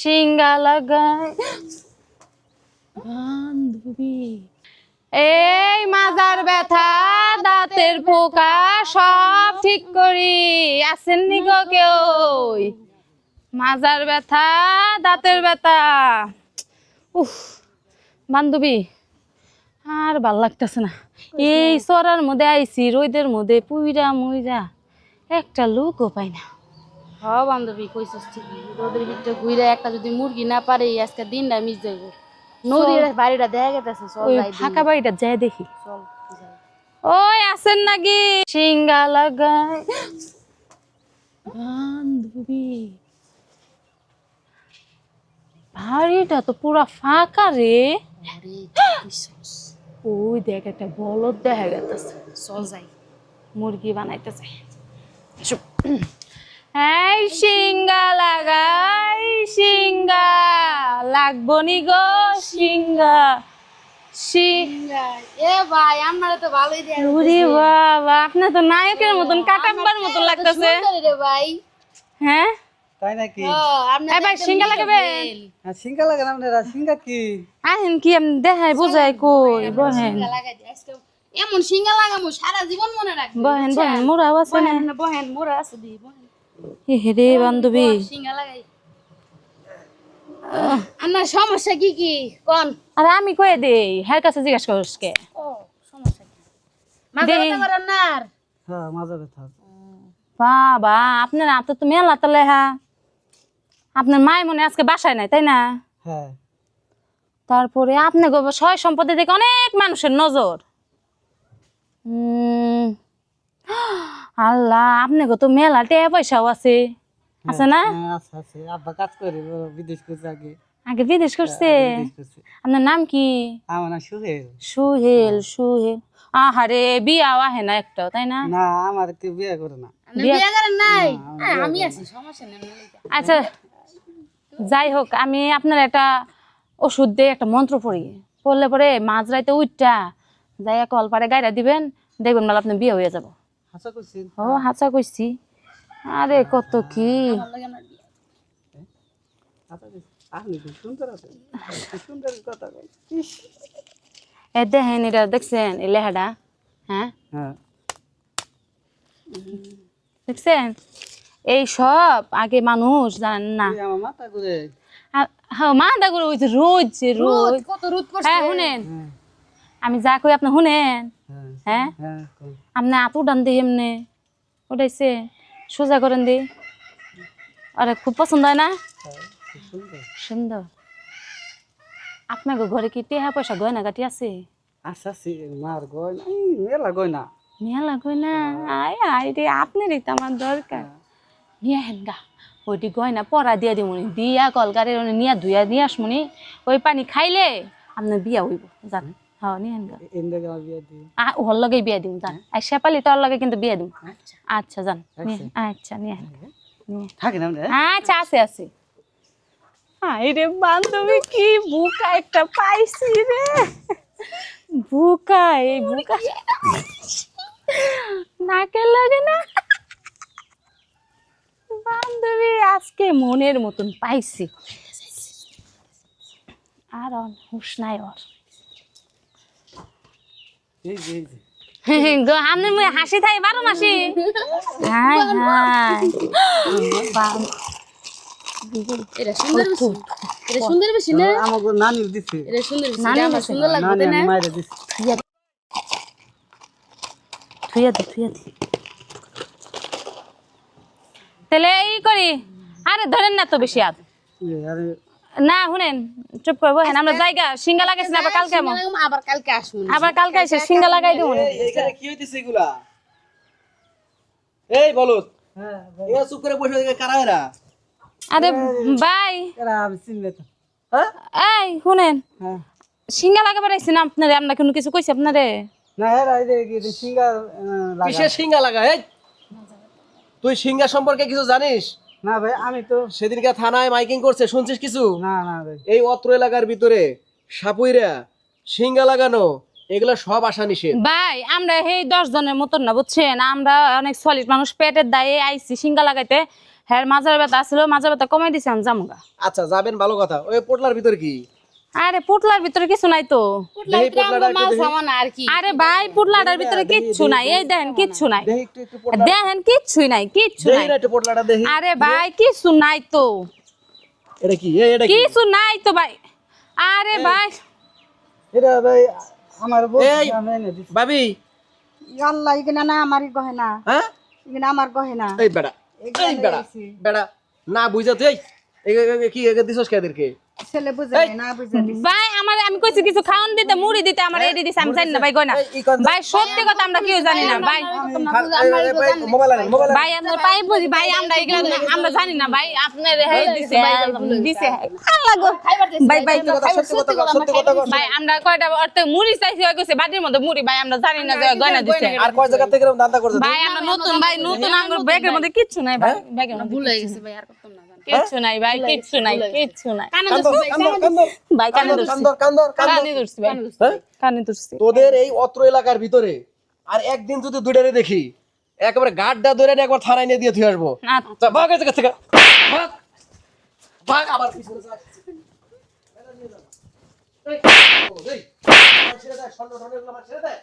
সিঙ্গা লাগাই বান্ধবী, এই মাজার ব্যথা দাঁতের পোকা সব ঠিক করি। আসেননি গো কেউ? মাজার ব্যথা দাঁতের ব্যথা, উফ বান্ধবী আর ভাল লাগতেছে না। এই চরার মধ্যে আইছি, রোদের মধ্যে পুইরা মুইরা একটা লোকও পাই না। হ্যাঁ বান্ধবী কইছিস ঠিকই, রোদের ভিতরে ঘুরে একটা যদি মুরগি না পারে আজকে দিনটা মিস যাইব। নদীর বাড়িটা দেখা গেছে, চল ওই যাই ফাঁকা বাড়িটা যাই দেখি। চল যাই। ওই আছেন নাকি? সিঙ্গা লাগাই বান্ধবী, বাড়িটা তো পুরা ফাঁকা রে। আরে কইছস, ওই দেখ একটা বলদ দেখা গেছে, চল যাই। মুরগি বানাইতে চাই। এই সিঙ্গা লাগাই, সিঙ্গা লাগবো নি গো সিঙ্গা। এ ভাই আমরা তো ভালোই দেয়া ওরে বাবা, আপনার তো নায়কের মতন কাটাব্বার মতন লাগতেছে রে ভাই। হ্যাঁ তাই নাকি? আপনি এই ভাই সিঙ্গা লাগাবেন? সিঙ্গা লাগে না আপনারা? সিঙ্গা কি? আহেন কি আমি দেখাই বুঝাই কই বহেন লাগাই দি আজকে এমন সিঙ্গা লাগামু সারা জীবন মনে রাখবো। বহেন বহেন মোরা আছে না? বহেন বহেন মোরা আছে দি বহেন হে রে বান্ধবী, সিঙ্গা লাগাই। আপনার সমস্যা কি কি কোন? আর আমি কয়ে দেই, হের কাছে জিজ্ঞাসা করিস কে? ও সমস্যা কি? মাঝে দেই। কথা করেন না আর। হ্যাঁ, মাজা ব্যথা। বাবা আপনার হাতে তো মেলা তালে হ্যাঁ, আপনার মায় মনে আজকে বাসায় নাই তাই না? হ্যাঁ। তারপরে আপনি গো সয় সম্পদে দেখে অনেক মানুষের নজর। আল্লাহ, আপনি গো তো মেলা টাকা পয়সাও আছে, আছে না? হ্যাঁ, আছে আছে। আব্বা কাজ করে, ও বিদেশ করছে আগে। আগে বিদেশ করছে? বিদেশ করছে। আপনার নাম কি? আমার নাম সুহেল। সুহেল, সুহেল। আহারে বিয়াও আহে না একটাও তাই না? না, আমার কেউ বিয়ে করে না। আপনি বিয়ে করেন নাই? আমি আছি, সমস্যা নেই। আচ্ছা যাই হোক, আমি আপনার একটা ওষুধ দিয়ে একটা মন্ত্র পড়ি, পড়লে পরে মাঝরাইতে উঠটা যাইয়া কলপারে গাইরা দিবেন, দেখবেন মাল আপনার বিয়ে হয়ে যাব। হাসা করছি। ও হাঁচা কইছি, আরে কত কি হাসা করছি। আপনি খুব সুন্দর আছেন। খুব সুন্দর কথা কই। এ দেখেন, এটা দেখছেন এই লেহাটা? হ্যাঁ হ্যাঁ। দেখছেন? এই সব আগে মানুষ জানেন না। এই আমার মাথা ঘুরে। হ্যাঁ মা দাগুলো ওই যে রোজ যে রোজ। কত রোদ করছে। হ্যাঁ শুনেন, হ্যাঁ। আমি যা কই আপনি শুনেন। হ্যাঁ। হ্যাঁ হ্যাঁ, কই। আপনি আত উঠান দিই এমনি উঠাইছে, সোজা করেন দি। আরে খুব পছন্দ হয় না? হ্যাঁ, খুব সুন্দর। সুন্দর। আপনার ঘরে কি টেহা পয়সা গয়না গাটি আছে? আচ্ছা, মার গয়না, মেলা গয়না। মেলা গয়না? আয় আয় রে, আপনারই তো আমার দরকার। নিয়ে হেন গা, ওইটি গয়না পরা দিয়া দিমুনি, দিয়া কলকারে নিয়ে ধুইয়া দিয়ে আসমুনি, ওই পানি খাইলে আপনার বিয়া হইব জান। হ্যাঁ নিয়ে হেন গা, এন্ডে আমার বিয়ে দিয়ে। ওর লগে বিয়া দিম জান। আর শেপালি তোর লগে কিন্তু বিয়া দিম। আচ্ছা। আচ্ছা জান, আচ্ছা নিয়ে হেন গা, নিয়ে। থাকে না আমরা? আচ্ছা আছে আছে। হাই রে বান্ধবী, কি বুকা একটা পাইছি রে, বুকা, এই বুকা নাকে লাগে না। বান্ধবী আজকে মনের মতন পাইছি, আর হুশ নাই ওর। এই যে, এই যে। আপনি হাসি থাই 12 মাসি। হাই হাই, এটা সুন্দর বেশি, এটা সুন্দর বেশি না? আমাকে নানি দিছে। এটা সুন্দর বেশি, নানি আমার দিছে? সুন্দর লাগবে নানি তাই না? মাইরে দিছে। থুইয়া দি থুইয়া দি, তাহলে এই করি। আরে ধরেন না তো বেশি আর আরে না, শুনেন চুপ করবো। হ্যাঁ আমরা জায়গা সিঙ্গা লাগাইছি না, আবার কালকে আমো, আবার কালকে আসুন। আবার কালকে এসে সিঙ্গা লাগাই দেবো। এইখানে কি হইতেছে এগুলা? এই বলত, হ্যাঁ, এরা চুপ করে বসে থেকে কারা এরা? আরে ভাই, এরা আমি চিনলে তো। হ্যাঁ? এই শুনেন, হ্যাঁ। সিঙ্গা লাগাবার আইছি না আপনারে, আমরা কোনো কিছু কইছি আপনারে? না, এরা এই যে সিঙ্গার লাগা। কিসের সিঙ্গা লাগা? এই তুই সিঙ্গা সম্পর্কে কিছু জানিস? না ভাই, আমি তো সেদিনকে থানায় মাইকিং করছে, শুনছিস কিছু? না না ভাই। এই অত্র এলাকার ভিতরে সাপুইরা সিঙ্গা লাগানো এগুলা সব আশা নিষেধ। ভাই আমরা এই 10 জনের মতন না বুঝছেন, আমরা অনেক সলিড মানুষ, পেটের দায়ে আইছি সিঙ্গা লাগাইতে। হ্যাঁ মাজার ব্যথা আসলো, মাজার ব্যথা কমাই দিছে আমি জামুগা। আচ্ছা যাবেন ভালো কথা, ওই পোটলার ভিতর কি? আরে পুটলার ভিতরে কিছু নাই তো। দেখি পোটলাটা একটু মাছ দেখি। সামান আর কি আরে ভাই পুটলাটার ভিতরে কিচ্ছু নাই, এই দেখেন কিচ্ছু নাই, দেখি একটু পোটলা দেখেন কিচ্ছুই নাই, কিচ্ছু দেখি নাই। না একটু পোটলাটা দেখি। আরে ভাই কিছু নাই তো, এটা কি? এটা কি? কিছু নাই তো ভাই। আরে ভাই এটা ভাই আমার এই ভাবি, আল্লাহ এখানে না আমার গহেনা, হ্যাঁ এখানে আমার গহেনা। এই বেড়া, এই বেড়া, বেড়া না বুঝাতে কি দিছস কাদেরকে? ছেলে বুঝে না বুঝে দিছে। ভাই আমি কইছি কিছু খাওন দিতে, মুড়ি দিতে, আমার এডি দিছে, আমি জানি না ভাই গয়না। ভাই সত্যি কথা আমরা কেউ জানি না ভাই। মোবাইল আনেন, মোবাইল ভাই আপনার পাই বুঝি ভাই, আমরা এগুলা আমরা জানি না ভাই, আপনার হেই দিছে দিছে আল্লাহ গো। ভাই ভাই সত্যি কথা কর। ভাই আমরা কয়টা অর্থ মুড়ি চাইছি, হয়ে গেছে বাটির মধ্যে মুড়ি, ভাই আমরা জানি না যে গয়না দিছে। আর কয় জায়গা থেকে এরকম দান্দা করছ? ভাই আমরা নতুন ভাই, নতুন আঙ্গুর ব্যাগের মধ্যে কিচ্ছু নাই ভাই, ব্যাগের মধ্যে ভুল হয়ে গেছে ভাই, আর করতাম না। কিচ্ছু নাই ভাই, কিচ্ছু নাই, কিচ্ছু নাই কান্দর ভাই, কানে ধরছি, কানে ধরছি ভাই, হ্যাঁ? কানে ধরছি। তোদের এই অত্র এলাকার ভিতরে আর একদিন যদি দুইটারে দেখি, একেবারে গাড্ডা ধরে নিয়ে একবার থানায় নিয়ে দিয়ে থুই আসবো। আচ্ছা ভাগ এই জায়গা থেকে, ভাগ, ভাগ আবার পিছনে যা। এই, ছেড়ে দে, স্বর্ণ টর্ণ এগুলো আমার ছেড়ে দে।